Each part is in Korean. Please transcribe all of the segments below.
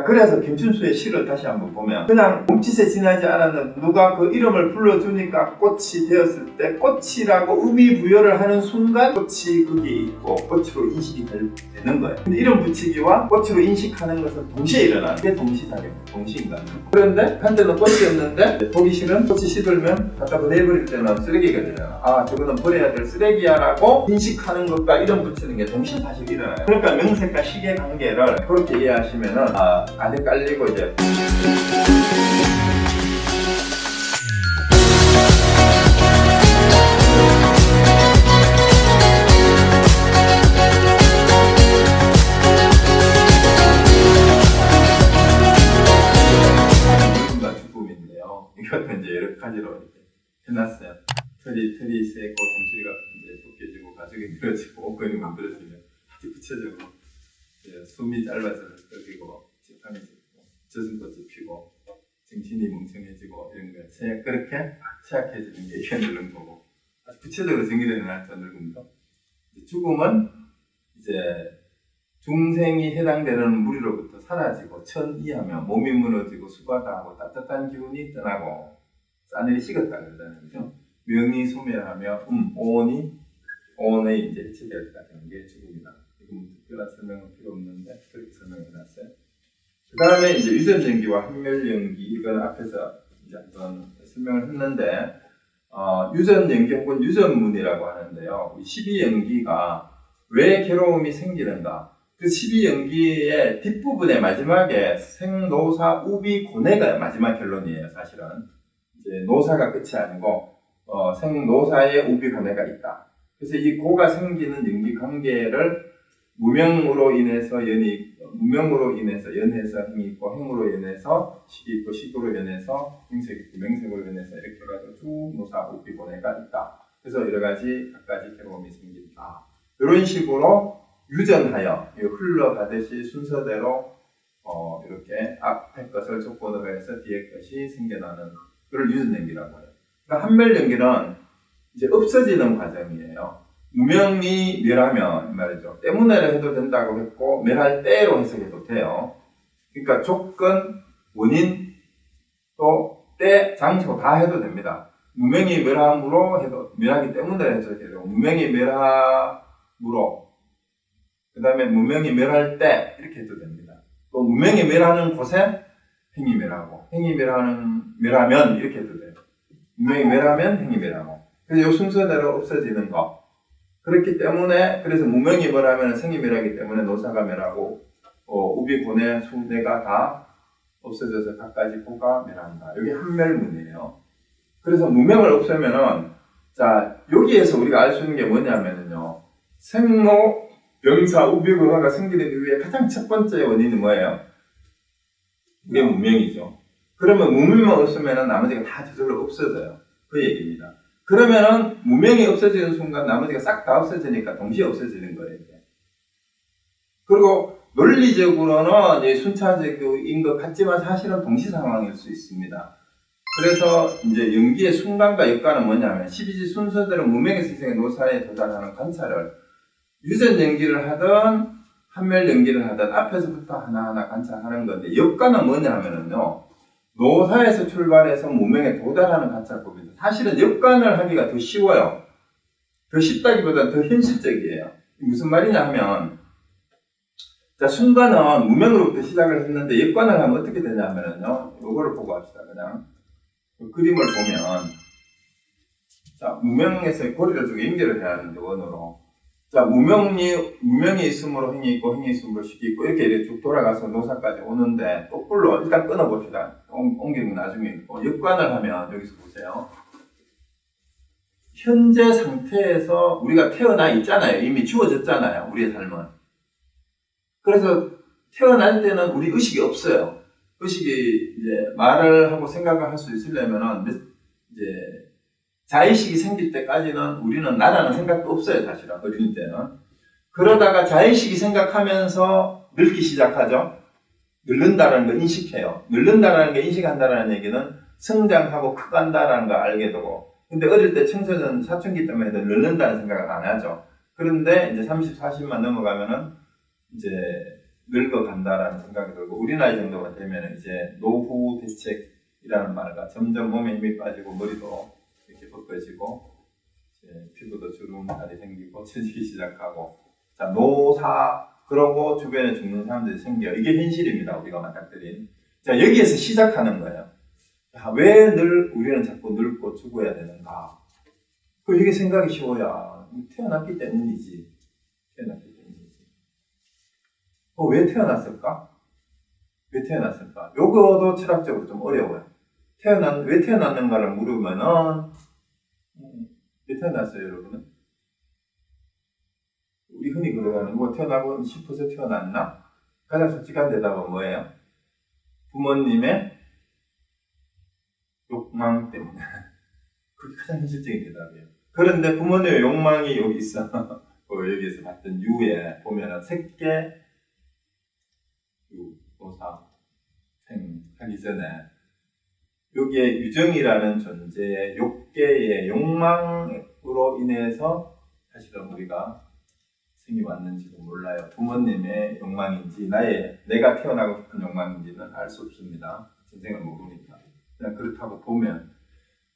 그래서 김춘수의 시를 다시 한번 보면 그냥 몸짓에 지나지 않았는 누가 그 이름을 불러주니까 꽃이 되었을 때 꽃이라고 의미 부여를 하는 순간 꽃이 거기 있고 꽃으로 인식이 되는 거예요. 근데 이름 붙이기와 꽃으로 인식하는 것은 동시에 일어나는 게 동시작용, 동시인간이에요. 그런데 한때는 꽃이었는데 보기 싫은 꽃이 시들면 갖다 보내버릴 때는 쓰레기가 되잖아. 아 저거는 버려야 될 쓰레기야 라고 인식하는 것과 이름 붙이는 게 동시에 사실 일어나요. 그러니까 명색과 시의 관계를 그렇게 이해하시면은 안에 깔리고 이제 물건과 죽음인데요. 이것도 이제 여러 가지로 이렇게 해놨어요. 털이 세고 정수리가 이제 벗겨지고 가죽이 늘어지고 옷걸이 만들어지면 아주 구체적으로 숨이 짧아져서 떨리고 지팡이 짚고 젖은 꽃이 피고 정신이 멍청해지고 이런 거 그렇게 취약해지는 게 이게 늙은 거고 아주 구체적으로 정의를 해놨죠. 늙은 거. 죽음은 이제 중생이 해당되는 무리로부터 사라지고 천이하면 몸이 무너지고 수가다하고 따뜻한 기운이 떠나고 싸늘이 식었다 그러잖아요. 그죠? 명이 소멸하며 오온의 이제 해체될 때 되는 게 죽음이다. 이건 특별한 설명은 필요 없는데 그렇게 설명해놨어요. 그 다음에 이제 유전연기와 한멸연기 이건 앞에서 이제 한번 설명을 했는데 유전연기 혹은 유전문이라고 하는데요. 12연기가 왜 괴로움이 생기는가? 그 12연기의 뒷부분의 마지막에 생노사 우비고뇌가 마지막 결론이에요. 사실은 이제 노사가 끝이 아니고 생노사의 우비고뇌가 있다. 그래서 이 고가 생기는 연기 관계를 무명으로 인해서 연해서 행이 있고 행으로 인해서 식이 있고 식으로 인해서 행색이 있고 명색으로 인해서 이렇게 해가지고 쭉 노사 우비고뇌가 있다. 그래서 여러 가지 각가지 괴로움이 생긴다. 이런 식으로 유전하여 흘러가듯이 순서대로 이렇게 앞에 것을 조건으로 해서 뒤에 것이 생겨나는 그걸 유전연기라고 해요. 그러니까 한멸연기는 이제 없어지는 과정이에요. 무명이 멸하면 말이죠. 때문에를 해도 된다고 했고 멸할 때로 해석해도 돼요. 그러니까 조건, 원인, 또 때, 장소 다 해도 됩니다. 무명이 멸함으로 해도 멸하기 때문에 해석해도 되고 무명이 멸함으로 그 다음에 무명이 멸할 때 이렇게 해도 됩니다. 또 무명이 멸하는 곳에 행이 멸하고 행이 멸하면 이렇게 해도 돼요. 무명이 멸하면 행이 멸하고 그래서 이 순서대로 없어지는 거. 그렇기 때문에 그래서 무명이 멸하면 생이 멸하기 때문에 노사가 멸하고 우비고뇌, 수뇌가 다 없어져서 각가지 고가 멸한다. 이게 한멸문이에요. 그래서 무명을 없애면은 자 여기에서 우리가 알 수 있는 게 뭐냐면요. 생로 병사 우비고뇌가 생기는 이유의 가장 첫 번째 원인은 뭐예요? 이게 무명이죠. 그러면 무명만 없으면 나머지가 다 저절로 없어져요. 그 얘기입니다. 그러면은 무명이 없어지는 순간 나머지가 싹 다 없어지니까 동시에 없어지는 거예요. 이게. 그리고 논리적으로는 순차적인 것 같지만 사실은 동시 상황일 수 있습니다. 그래서 이제 연기의 순간과 역간은 뭐냐면 12지 순서대로 무명의 생성의 노사에 도달하는 관찰을 유전 연기를 하든 한멸 연기를 하든 앞에서부터 하나하나 관찰하는 건데 역간은 뭐냐면은요. 노사에서 출발해서 무명에 도달하는 관찰법인데 사실은 역관을 하기가 더 쉬워요. 더 쉽다기보다는 더 현실적이에요. 무슨 말이냐 하면 자 순간은 무명으로부터 시작을 했는데 역관을 하면 어떻게 되냐면요. 이거를 보고 합시다. 그냥 그림을 보면 자 무명에서 고리를 쭉 연결을 해야 하는데 원으로 자 무명이 있으므로 행이 있고 행이 있으므로 식이 있고 이렇게 쭉 돌아가서 노사까지 오는데 거꾸로 일단 끊어봅시다. 옮기는 건 나중에 있고 역관을 하면 여기서 보세요. 현재 상태에서 우리가 태어나 있잖아요. 이미 주어졌잖아요. 우리의 삶은. 그래서 태어날 때는 우리 의식이 없어요. 의식이 이제 말을 하고 생각을 할 수 있으려면은 이제 자의식이 생길 때까지는 우리는 나라는 생각도 없어요. 사실은 어릴 때는. 그러다가 자의식이 생각하면서 늙기 시작하죠. 늙는다라는 걸 인식해요. 늙는다라는 걸 인식한다라는 얘기는 성장하고 커간다라는 걸 알게 되고 근데 어릴 때 청소년 사춘기 때문에 늙는다는 생각을 안 하죠. 그런데 이제 30, 40만 넘어가면은 이제 늙어간다라는 생각이 들고 우리 나이 정도가 되면 이제 노후 대책이라는 말과 점점 몸에 힘이 빠지고 머리도 이렇게 벗겨지고 이제 피부도 주름살이 생기고 처지기 시작하고 자 노사 그러고 주변에 죽는 사람들이 생겨 이게 현실입니다. 우리가 맞닥뜨린 자 여기에서 시작하는 거예요. 왜 우리는 자꾸 늙고 죽어야 되는가? 이게 생각이 쉬워야 태어났기 때문이지. 태어났기 때문이지. 왜 태어났을까? 왜 태어났을까? 요거도 철학적으로 좀 어려워요. 왜 태어났는가를 물으면은 왜 태어났어요, 여러분은? 우리 흔히 그러는 거 태어나고 싶어서 태어났나? 가장 솔직한 대답은 뭐예요? 부모님의 욕망 때문에. 그게 가장 현실적인 대답이에요. 그런데 부모님의 욕망이 여기 있어. 여기에서 봤던 유에 보면은 색계, 유, 노사, 생 하기 전에 여기에 유정이라는 존재의 욕계의 욕망으로 인해서 사실은 우리가 생이 왔는지도 몰라요. 부모님의 욕망인지 내가 태어나고 싶은 욕망인지는 알 수 없습니다. 전생을 모르니까. 그냥 그렇다고 보면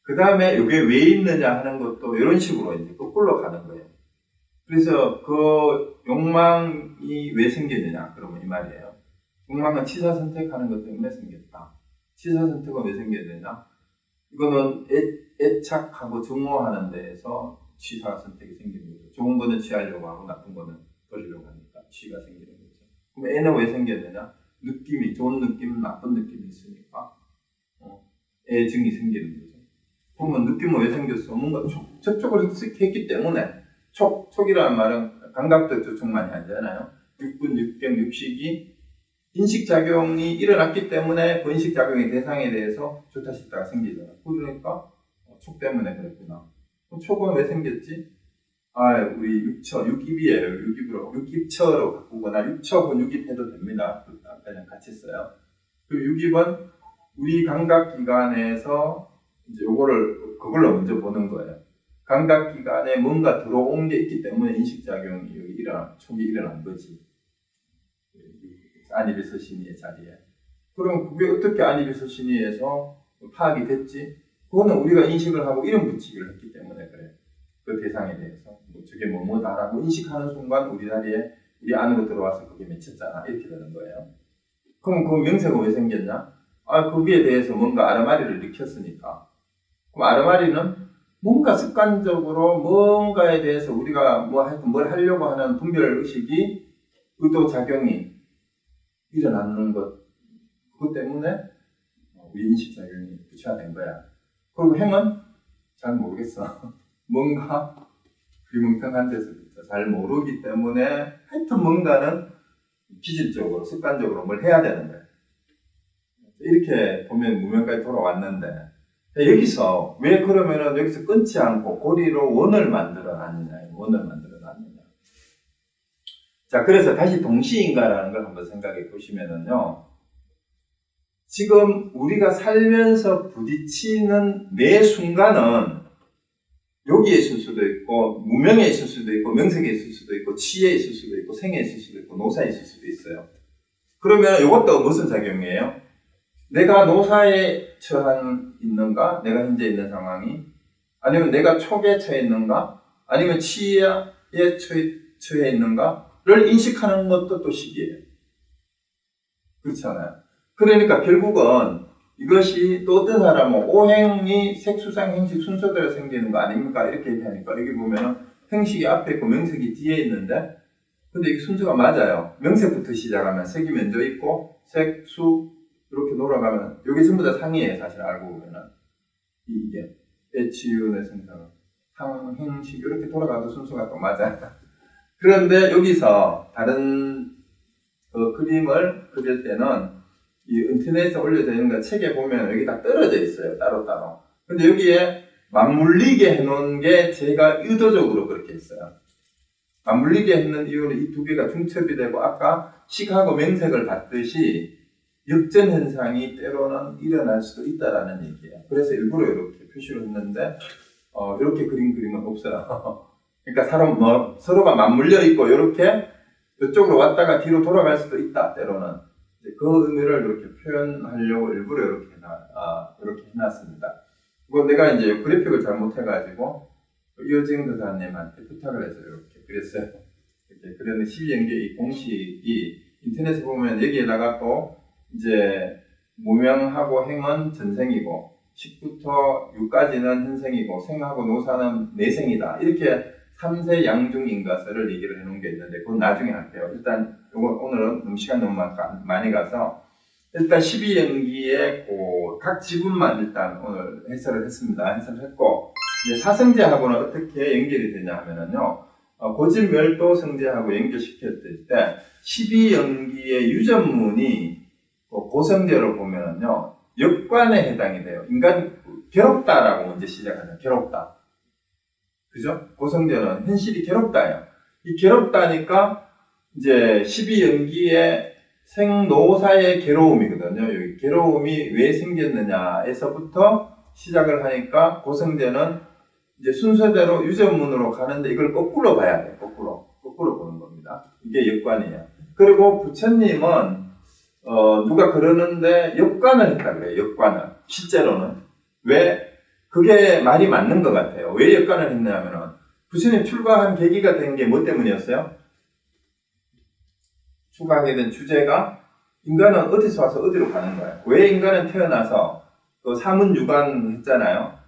그 다음에 이게 왜 있느냐 하는 것도 이런 식으로 이제 거꾸로 가는 거예요. 그래서 그 욕망이 왜 생겼느냐 그러면 이 말이에요. 욕망은 치사 선택하는 것 때문에 생겼다. 치사 선택은 왜 생겼느냐? 이거는 애착하고 증오하는 데에서 치사 선택이 생기는 거죠. 좋은 거는 취하려고 하고 나쁜 거는 버리려고 하니까 취가 생기는 거죠. 그럼 애는 왜 생겼느냐? 느낌이 좋은 느낌, 나쁜 느낌이 있으니까 애증이 생기는 거죠. 그러면 느낌은 왜 생겼어? 뭔가 접촉을 했기 때문에 촉이라는 말은 감각적 접촉만이 아니잖아요. 육군, 육경, 육식이 인식작용이 일어났기 때문에 그 인식작용의 대상에 대해서 좋다 싶다가 생기잖아. 그러니까 촉 때문에 그랬구나. 촉은 왜 생겼지? 우리 육입이에요. 육입처로 바꾸거나 육처 혹은 육입해도 됩니다. 그냥 같이 써요. 그 육입은 우리 감각기관에서 이제 그걸로 먼저 보는 거예요. 감각기관에 뭔가 들어온 게 있기 때문에 인식작용이 촉이 일어난 거지. 아니비서신이의 자리에. 그럼 그게 어떻게 아니비서신이에서 파악이 됐지? 그거는 우리가 인식을 하고 이름 붙이기를 했기 때문에 그래. 그 대상에 대해서. 저게 뭐다라고 인식하는 순간 우리 자리에, 우리 안으로 들어와서 그게 맺혔잖아. 이렇게 되는 거예요. 그럼 그 명세가 왜 생겼냐? 거기에 대해서 뭔가 아르마리를 익혔으니까. 그럼 아르마리는 뭔가 습관적으로 뭔가에 대해서 우리가 뭘 하려고 하는 분별의식이 의도작용이 일어나는 그것 때문에 우리 인식작용이 구체화된 거야. 그리고 행은 잘 모르겠어. 뭔가 귀뭉텅한 데서부터 잘 모르기 때문에 하여튼 뭔가는 기질적으로 습관적으로 뭘 해야 되는 거야. 이렇게 보면 무명까지 돌아왔는데 여기서 왜 그러면은 여기서 끊지 않고 고리로 원을 만들어 놨느냐. 자, 그래서 다시 동시인가라는 걸 한번 생각해 보시면은요. 지금 우리가 살면서 부딪히는 매 순간은 여기에 있을 수도 있고, 무명에 있을 수도 있고, 명색에 있을 수도 있고, 치에 있을 수도 있고, 생에 있을 수도 있고, 노사에 있을 수도 있어요. 그러면 이것도 무슨 작용이에요? 내가 노사에 있는가? 내가 현재 있는 상황이? 아니면 내가 촉에 처해 있는가? 아니면 치에 처해 있는가?를 인식하는 것도 또 식이에요. 그렇잖아요. 그러니까 결국은 이것이 또 어떤 사람은 오행이 색수상 행식 순서대로 생기는 거 아닙니까? 이렇게 얘기하니까 여기 보면은 행식이 앞에 있고 명색이 뒤에 있는데 근데 이게 순서가 맞아요. 명색부터 시작하면 색이 먼저 있고 색, 수 이렇게 돌아가면 여기 전부 다 상이에요. 사실 알고 보면은 이게 HU의 순서는 상, 행식 이렇게 돌아가도 순서가 또 맞아요. 그런데 여기서 다른 그림을 그릴 때는 이 인터넷에 올려져 있는 거 책에 보면 여기 다 떨어져 있어요. 따로따로. 근데 여기에 맞물리게 해놓은 게 제가 의도적으로 그렇게 했어요. 맞물리게 했는 이유는 이 두 개가 중첩이 되고 아까 식하고 명색을 봤듯이 역전 현상이 때로는 일어날 수도 있다라는 얘기예요. 그래서 일부러 이렇게 표시를 했는데 이렇게 그린 그림은 없어요. 그러니까 서로가 맞물려 있고 이렇게 이쪽으로 왔다가 뒤로 돌아갈 수도 있다, 때로는. 그 의미를 이렇게 표현하려고 일부러 이렇게 해놨습니다. 그리고 내가 이제 그래픽을 잘못해가지고, 이호정 도사님한테 부탁을 해서 이렇게 그랬어요. 이렇게 그랬는데 12연계 이 공식이 인터넷에 보면 여기에다가 또 이제 무명하고 행은 전생이고, 10부터 6까지는 현생이고, 생하고 노사는 내생이다. 이렇게 3세 양중 인가설을 얘기를 해놓은 게 있는데, 그건 나중에 할게요. 일단, 오늘은 너무 시간 너무 많이 가서, 일단 12연기의 각 지분만 일단 오늘 해설을 했습니다. 해설을 했고, 이제 사성제하고는 어떻게 연결이 되냐 하면은요, 고진멸도 성제하고 연결시켰을 때, 12연기의 유전문이 고성제로 보면은요, 역관에 해당이 돼요. 인간, 괴롭다라고 먼저 시작하죠. 괴롭다. 그죠? 고성제는 현실이 괴롭다예요. 이 괴롭다니까, 이제 12연기의 생노사의 괴로움이거든요. 여기 괴로움이 왜 생겼느냐에서부터 시작을 하니까 고성제는 이제 순서대로 유전문으로 가는데 이걸 거꾸로 봐야 돼요. 거꾸로 보는 겁니다. 이게 역관이에요. 그리고 부처님은 누가 그러는데 역관을 했다 그래요. 역관을. 실제로는. 왜? 그게 말이 맞는 것 같아요. 왜 역관을 했냐면은 부처님 출가한 계기가 된 게 뭐 때문이었어요? 출가하게 된 주제가 인간은 어디서 와서 어디로 가는 거예요. 왜 인간은 태어나서 그 사문유관 했잖아요.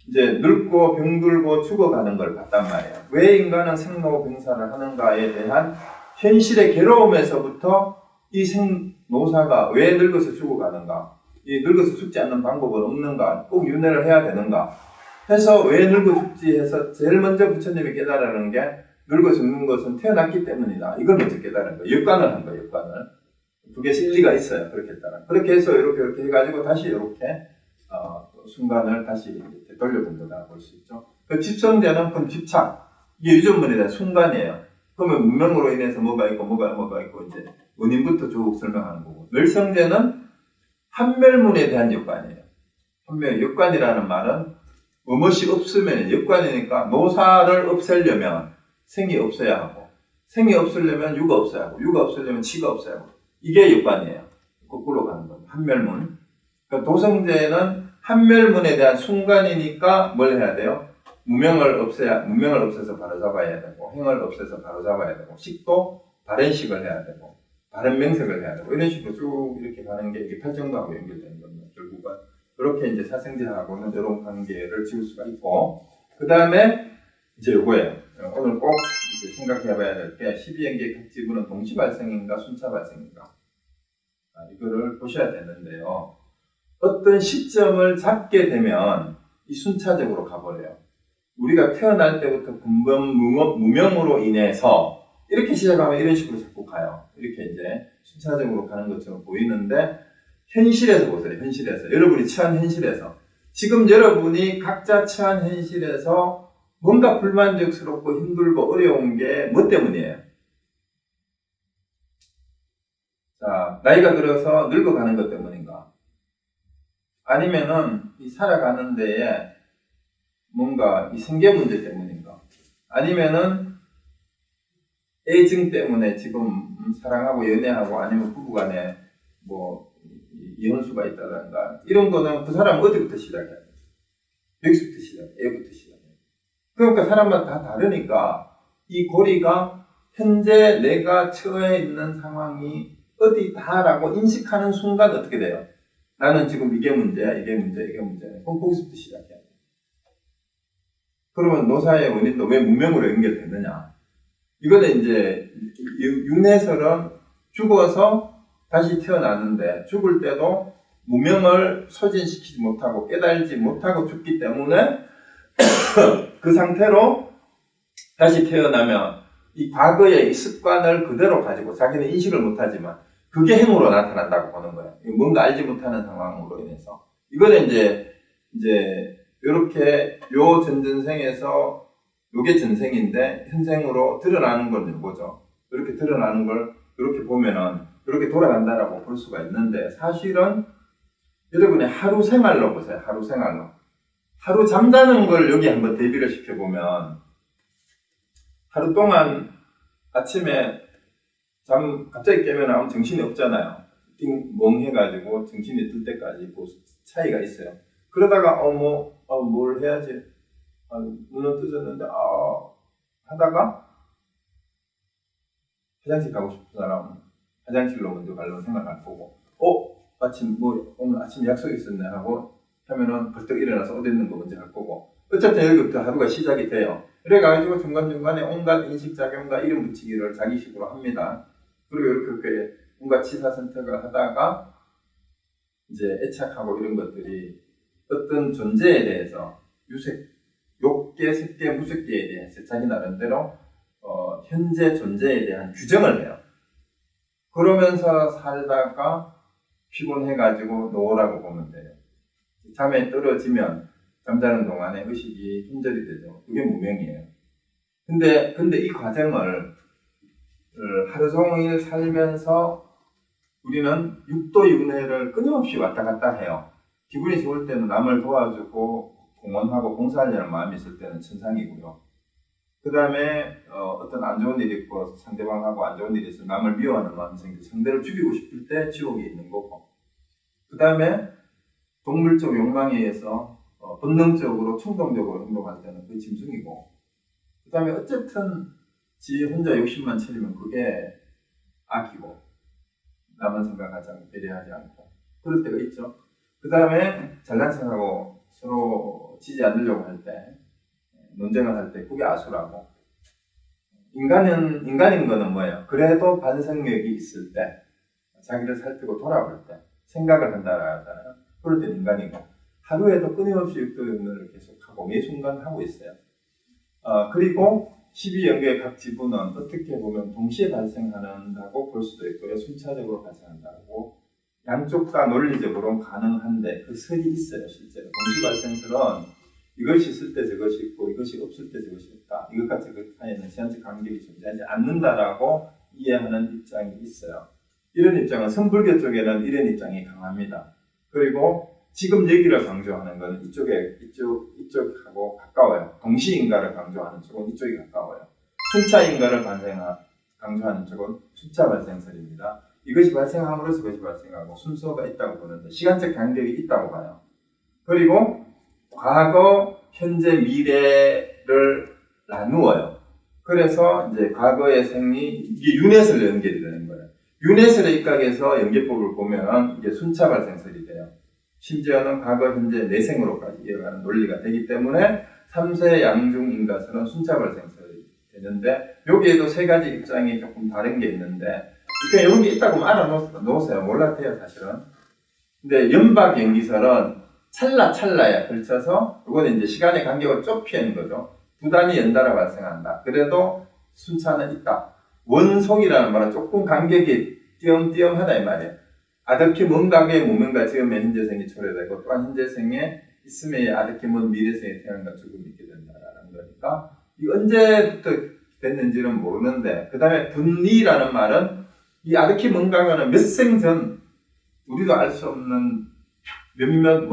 이제 늙고 병들고 죽어가는 걸 봤단 말이에요. 왜 인간은 생로병사를 하는가에 대한 현실의 괴로움에서부터 이 생노사가 왜 늙어서 죽어가는가, 이 늙어서 죽지 않는 방법은 없는가, 꼭 윤회를 해야 되는가 해서 왜 늙어 죽지 해서 제일 먼저 부처님이 깨달으는 게 늙어 죽는 것은 태어났기 때문이다. 이걸 먼저 깨달은 거예요. 역관을 한 거예요. 역관을. 그게 일리가 있어요. 그렇게 했다는. 그렇게 해서 이렇게 해가지고 다시 이렇게 순간을 다시 되돌려본 거다 볼 수 있죠. 그 집성제는 그럼 집착, 이게 유전문에 대한 순간이에요. 그러면 문명으로 인해서 뭐가 있고 이제 원인부터 쭉 설명하는 거고. 멸성제는 한멸문에 대한 역관이에요. 한멸, 역관이라는 말은 무엇이 없으면 역관이니까 노사를 없애려면 생이 없어야 하고, 생이 없으려면 유가 없어야 하고, 유가 없으려면 치가 없어야 하고, 이게 역관이에요. 거꾸로 가는 겁니다. 한멸문. 그러니까 도성제는 한멸문에 대한 순간이니까 뭘 해야 돼요? 무명을 없애서 바로 잡아야 되고, 행을 없애서 바로 잡아야 되고, 식도 바른식을 해야 되고, 바른 명색을 해야 되고, 이런 식으로 쭉 이렇게 가는 게 이게 팔정도하고 연결되는 겁니다. 결국은. 그렇게 이제 사생제하고는 이런 관계를 지을 수가 있고, 그 다음에 이제 요거예요. 오늘 꼭 이제 생각해 봐야 될 게 12연계 각 지분은 동시 발생인가 순차 발생인가. 이거를 보셔야 되는데요. 어떤 시점을 잡게 되면 이 순차적으로 가버려요. 우리가 태어날 때부터 무명으로 인해서 이렇게 시작하면 이런 식으로 자꾸 가요. 이렇게 이제 순차적으로 가는 것처럼 보이는데 현실에서 보세요. 현실에서. 여러분이 처한 현실에서. 지금 여러분이 각자 처한 현실에서 뭔가 불만족스럽고 힘들고 어려운 게 뭐 때문이에요? 자, 나이가 들어서 늙어가는 것 때문인가? 아니면은 이 살아가는 데에 뭔가 이 생계 문제 때문인가? 아니면은 애증 때문에 지금 사랑하고 연애하고 아니면 부부간에 뭐 이혼수가 있다든가 이런 거는 그 사람 어디부터 시작해야 돼? 여기서부터 시작해. 애부터 시작해. 그러니까 사람마다 다 다르니까 이 고리가 현재 내가 처해 있는 상황이 어디다라고 인식하는 순간 어떻게 돼요? 나는 지금 이게 문제야, 이게 문제야. 그럼 거기서부터 시작해야 돼. 그러면 노사의 원인도 왜 무명으로 연결됐느냐? 이거는 이제 윤회설은 죽어서 다시 태어나는데 죽을 때도 무명을 소진시키지 못하고 깨달지 못하고 죽기 때문에 그 상태로 다시 태어나면 이 과거의 이 습관을 그대로 가지고 자기는 인식을 못하지만 그게 행으로 나타난다고 보는 거예요. 뭔가 알지 못하는 상황으로 인해서. 이거는 이제 요렇게 요 전생에서 요게 전생인데 현생으로 드러나는 건 이거죠. 이렇게 드러나는 걸 이렇게 보면은 이렇게 돌아간다라고 볼 수가 있는데 사실은 여러분의 하루 생활로 보세요. 하루 생활로. 하루 잠자는 걸 여기 한번 대비를 시켜보면 하루 동안 아침에 잠 갑자기 깨면 아무 정신이 없잖아요. 멍해가지고 정신이 들 때까지 그 차이가 있어요. 그러다가 뭘 해야지? 눈은 뜨졌는데 하다가 화장실 가고 싶은 사람은 화장실로 먼저 가려고 생각할 거고 마침 오늘 아침 약속 있었네 하고 하면은 벌떡 일어나서 어디 있는 거 먼저 할 거고 어쨌든 여기부터 하루가 시작이 돼요. 그래가지고 중간중간에 온갖 인식작용과 이름 붙이기를 자기식으로 합니다. 그리고 이렇게 온갖 치사 선택을 하다가 이제 애착하고 이런 것들이 어떤 존재에 대해서 욕계, 색계, 무색계에 대해서 자기 나름대로 현재 존재에 대한 규정을 해요. 그러면서 살다가 피곤해가지고 노라고 보면 돼요. 잠에 떨어지면 잠자는 동안에 의식이 혼절이 되죠. 그게 무명이에요. 근데 이 과정을 하루 종일 살면서 우리는 육도윤회를 끊임없이 왔다 갔다 해요. 기분이 좋을 때는 남을 도와주고 공헌하고 봉사하려는 마음이 있을 때는 천상이고요. 그 다음에 어떤 안 좋은 일이 있고 상대방하고 안 좋은 일이 있어 남을 미워하는 마음이 생겨 상대를 죽이고 싶을 때 지옥이 있는 거고, 그 다음에 동물적 욕망에 의해서 본능적으로 충동적으로 행동할 때는 그게 짐승이고, 그 다음에 어쨌든 지 혼자 욕심만 채리면 그게 악이고 남은 생각하지 않고 배려하지 않고 그럴 때가 있죠. 그 다음에 잘난 척하고 서로 지지 않으려고 할 때, 논쟁을 할 때 그게 아수라고. 인간인 거는 뭐예요? 그래도 반성력이 있을 때, 자기를 살피고 돌아볼 때 생각을 한다고 하잖아요. 그럴 때 인간이고, 하루에도 끊임없이 육도윤회를 계속하고 매 순간 하고 있어요. 그리고 12연계의 각 지분은 어떻게 보면 동시에 발생한다고 볼 수도 있고요. 순차적으로 발생한다고. 양쪽 다 논리적으로 가능한데 그 설이 있어요. 실제로 동시 발생설은 이것이 있을 때 저것이 있고 이것이 없을 때 저것이 없다. 이것과 저것 사이에는 시한적 간격이 존재하지 않는다라고 이해하는 입장이 있어요. 이런 입장은 선불교 쪽에는 이런 입장이 강합니다. 그리고 지금 얘기를 강조하는 것은 이쪽하고 가까워요. 동시인가를 강조하는 쪽은 이쪽이 가까워요. 순차인가를 강조하는 쪽은 순차 발생설입니다. 이것이 발생함으로써 그것이 발생하고 순서가 있다고 보는데 시간적 간격이 있다고 봐요. 그리고 과거, 현재, 미래를 나누어요. 그래서 이제 과거의 생리, 이게 윤회설로 연결이 되는 거예요. 윤회설의 입각에서 연계법을 보면 이게 순차 발생설이 돼요. 심지어는 과거, 현재, 내생으로까지 이어가는 논리가 되기 때문에 3세 양중인가설은 순차 발생설이 되는데, 여기에도 세 가지 입장이 조금 다른 게 있는데, 그러니까 이런 게 있다고 알아놓으세요. 몰랐대요, 사실은. 근데 연박연기설은 찰나찰나에 걸쳐서, 이거는 이제 시간의 간격을 좁히는 거죠. 두 단위 연달아 발생한다. 그래도 순차는 있다. 원속이라는 말은 조금 간격이 띄엄띄엄하다 이 말이에요. 아득히 먼 과거의 무명과 지금의 현재생이 초래되고, 또한 현재생에 있음에 아득히 먼 미래생의 태어남과 죽음이 있게 된다라는 거니까, 이 언제부터 됐는지는 모르는데, 그 다음에 분리라는 말은 이 아득히 먼 과거는 몇 생 전, 우리도 알 수 없는 몇몇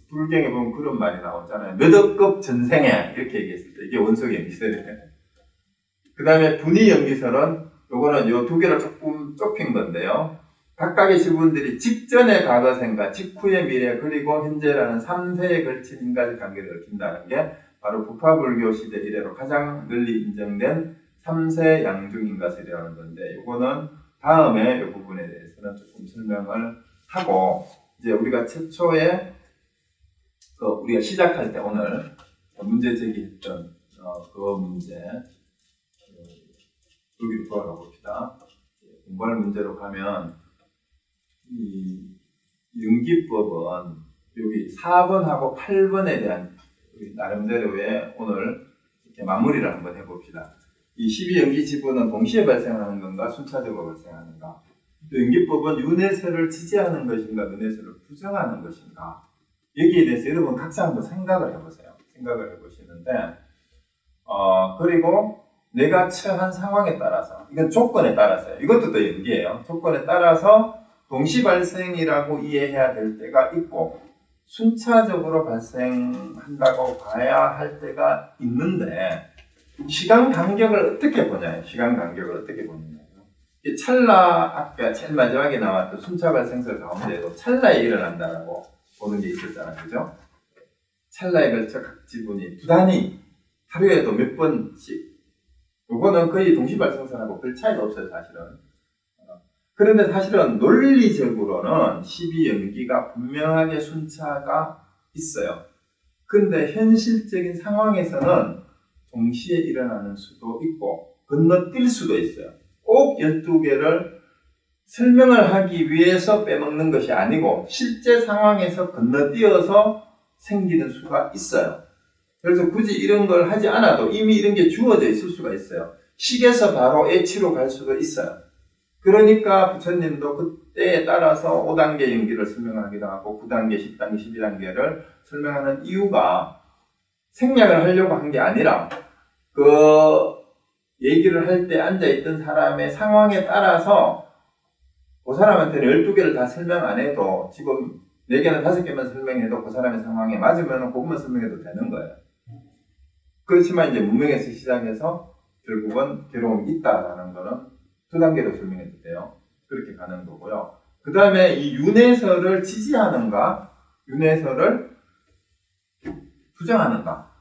불경에 보면 그런 말이 나오잖아요. 몇 억급 전생에 이렇게 얘기했을 때 이게 원석의 연기설이에요. 그 다음에 분위 연기설은 요거는 요 두 개를 조금 좁힌 건데요. 각각의 지분들이 직전의 과거생과 직후의 미래 그리고 현재라는 3세에 걸친 인간의 관계를 얽힌다는 게 바로 부파불교 시대 이래로 가장 널리 인정된 3세 양중인가설이라는 건데, 요거는 다음에 이 부분에 대해서는 조금 설명을 하고, 이제 우리가 최초에 우리가 시작할 때 오늘 문제 제기했던 그 문제 여기로 돌아가 봅시다. 공부할 문제로 가면 이 윤기법은 여기 4번하고 8번에 대한 우리 나름대로의 오늘 이렇게 마무리를 한번 해봅시다. 이 12연기 지분은 동시에 발생하는 건가 순차적으로 발생하는가, 또 연기법은 윤회설을 지지하는 것인가 윤회설을 부정하는 것인가, 여기에 대해서 여러분 각자 한번 생각을 해보세요. 생각을 해보시는데 그리고 내가 처한 상황에 따라서, 이건 조건에 따라서요. 이것도 또 연기예요. 조건에 따라서 동시 발생이라고 이해해야 될 때가 있고 순차적으로 발생한다고 봐야 할 때가 있는데, 시간 간격을 어떻게 보냐, 시간 간격을 어떻게 보느냐. 이 찰나, 아까 제일 마지막에 나왔던 순차발생설 가운데에도 찰나에 일어난다라고 보는 게 있었잖아요. 그죠? 찰나에 걸쳐 각 지분이 부단히 하루에도 몇 번씩. 요거는 거의 동시발생설하고 별 차이가 없어요, 사실은. 그런데 사실은 논리적으로는 12연기가 분명하게 순차가 있어요. 근데 현실적인 상황에서는 동시에 일어나는 수도 있고 건너뛸 수도 있어요. 꼭 12개를 설명을 하기 위해서 빼먹는 것이 아니고 실제 상황에서 건너뛰어서 생기는 수가 있어요. 그래서 굳이 이런 걸 하지 않아도 이미 이런 게 주어져 있을 수가 있어요. 식에서 바로 H로 갈 수도 있어요. 그러니까 부처님도 그때에 따라서 5단계 연기를 설명하기도 하고 9단계, 10단계, 12단계를 설명하는 이유가 생략을 하려고 한 게 아니라 그 얘기를 할 때 앉아있던 사람의 상황에 따라서 그 사람한테는 12개를 다 설명 안 해도 지금 4개나 5개만 설명해도 그 사람의 상황에 맞으면 그것만 설명해도 되는 거예요. 그렇지만 이제 문명에서 시작해서 결국은 괴로움이 있다라는 거는 2단계로 설명해도 돼요. 그렇게 가는 거고요. 그 다음에 이 윤회설을 지지하는가, 윤회설을 부정하는가.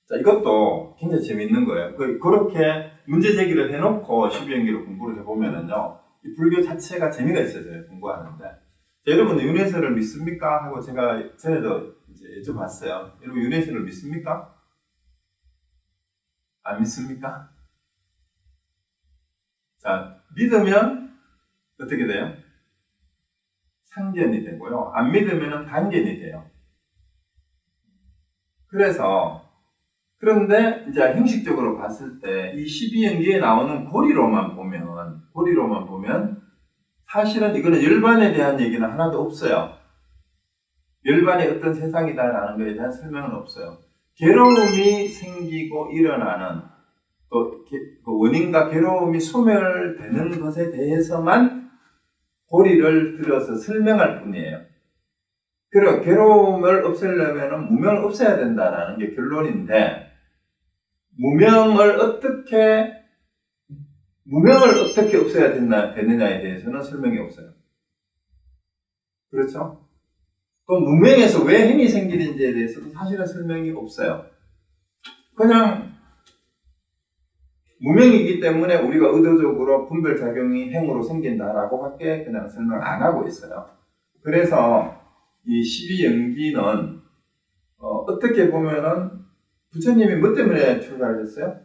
자, 이것도 굉장히 재밌는 거예요. 그렇게 문제 제기를 해놓고 12연기로 공부를 해보면은요, 이 불교 자체가 재미가 있어져요, 공부하는데. 자, 여러분, 윤회설을 믿습니까? 하고 제가 전에도 이제 여쭤봤어요. 여러분, 윤회설을 믿습니까? 안 믿습니까? 자, 믿으면 어떻게 돼요? 상견이 되고요. 안 믿으면 단견이 돼요. 그런데 이제 형식적으로 봤을 때 이 12연기에 나오는 고리로만 보면 사실은 이거는 열반에 대한 얘기는 하나도 없어요. 열반이 어떤 세상이다라는 것에 대한 설명은 없어요. 괴로움이 생기고 일어나는 또 그 원인과 괴로움이 소멸되는 것에 대해서만 고리를 들어서 설명할 뿐이에요. 그리고 괴로움을 없애려면 무명을 없애야 된다는 게 결론인데 무명을 어떻게 없애야 되느냐에 대해서는 설명이 없어요. 그렇죠? 또 무명에서 왜 행이 생기는지에 대해서도 사실은 설명이 없어요. 그냥 무명이기 때문에 우리가 의도적으로 분별작용이 행으로 생긴다라고 밖에 그냥 설명 안 하고 있어요. 그래서 이 12연기는 어떻게 보면은 부처님이 뭐 때문에 출가를 했어요?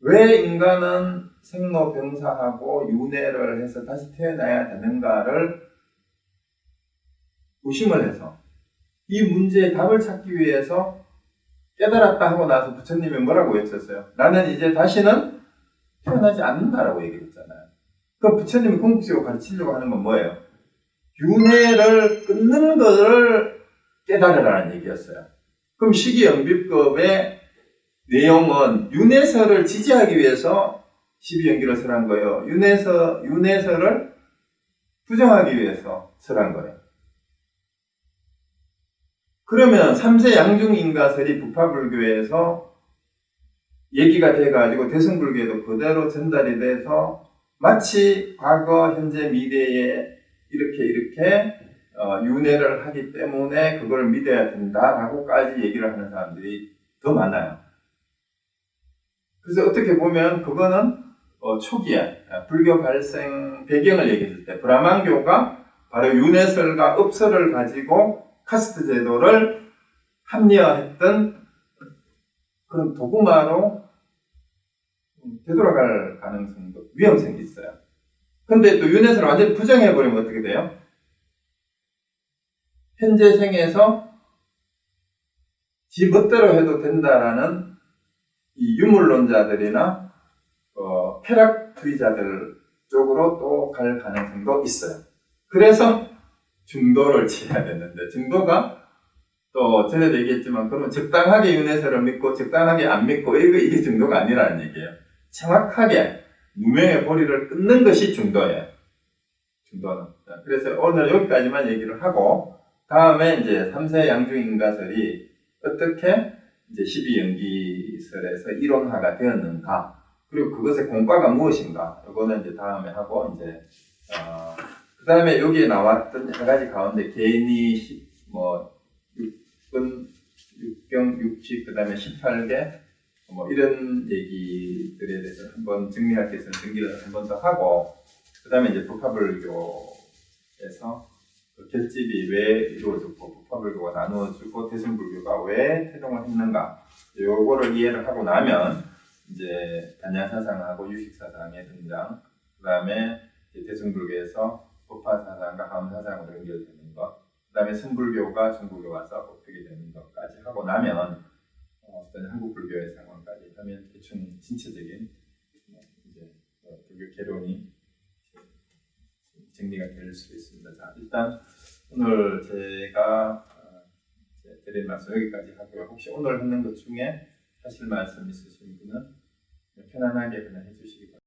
왜 인간은 생로병사하고 윤회를 해서 다시 태어나야 되는가를 의심을 해서 이 문제의 답을 찾기 위해서 깨달았다 하고 나서 부처님이 뭐라고 외쳤어요? 나는 이제 다시는 태어나지 않는다라고 얘기했잖아요. 그럼 부처님이 궁극적으로 가르치려고 하는 건 뭐예요? 윤회를 끊는 것을 깨달으라는 얘기였어요. 그럼 시기연비법의 내용은 윤회설을 지지하기 위해서 12연기를 설한 거예요. 윤회설을 부정하기 위해서 설한 거예요. 그러면 3세 양중인가설이 부파불교에서 얘기가 돼가지고 대승불교에도 그대로 전달이 돼서 마치 과거, 현재, 미래에 이렇게 윤회를 하기 때문에 그걸 믿어야 된다라고까지 얘기를 하는 사람들이 더 많아요. 그래서 어떻게 보면 그거는 초기에 불교 발생 배경을 얘기했을 때 브라만교가 바로 윤회설과 업설을 가지고 카스트 제도를 합리화했던 그런 도구마로 되돌아갈 가능성도 위험성이 있어요. 근데 또 윤회설을 완전히 부정해버리면 어떻게 돼요? 현재 생에서 지 멋대로 해도 된다라는 이 유물론자들이나 쾌락주의자들 쪽으로 또 갈 가능성도 있어요. 그래서 중도를 취해야 되는데 중도가 또 전에도 얘기했지만 그러면 적당하게 윤회설을 믿고 적당하게 안 믿고 이게 중도가 아니라는 얘기예요. 정확하게 무명의 고리를 끊는 것이 중도예요. 중도는. 그래서 오늘 여기까지만 얘기를 하고 다음에 이제 3세 양중인가설이 어떻게 이제 12연기설에서 이론화가 되었는가, 그리고 그것의 공과가 무엇인가, 이거는 이제 다음에 하고, 이제 그 다음에 여기에 나왔던 여러 가지 가운데 개인이 6분, 6병, 60, 그 다음에 18개, 이런 얘기들에 대해서 한번 정리할 게 있으면 정리를 한 번 더 하고, 그 다음에 이제 북파불교에서 그 결집이 왜 이루어졌고, 북파불교가 나누어지고, 대승불교가 왜 태동을 했는가, 요거를 이해를 하고 나면, 이제 반야사상하고 유식사상의 등장, 그 다음에 대승불교에서 법화사상과 가음사상으로 연결되는 것, 그 다음에 선불교가 중국에 와서 뽑히게 되는 것까지 하고 나면 어떤 한국 불교의 상황까지 하면 대충 전체적인 이제 불교 개론이 정리가 될 수 있습니다. 자, 일단 오늘 제가 드릴 말씀 여기까지 하고요. 혹시 오늘 했는 것 중에 하실 말씀 있으신 분은 편안하게 그냥 해주시기 바랍니다.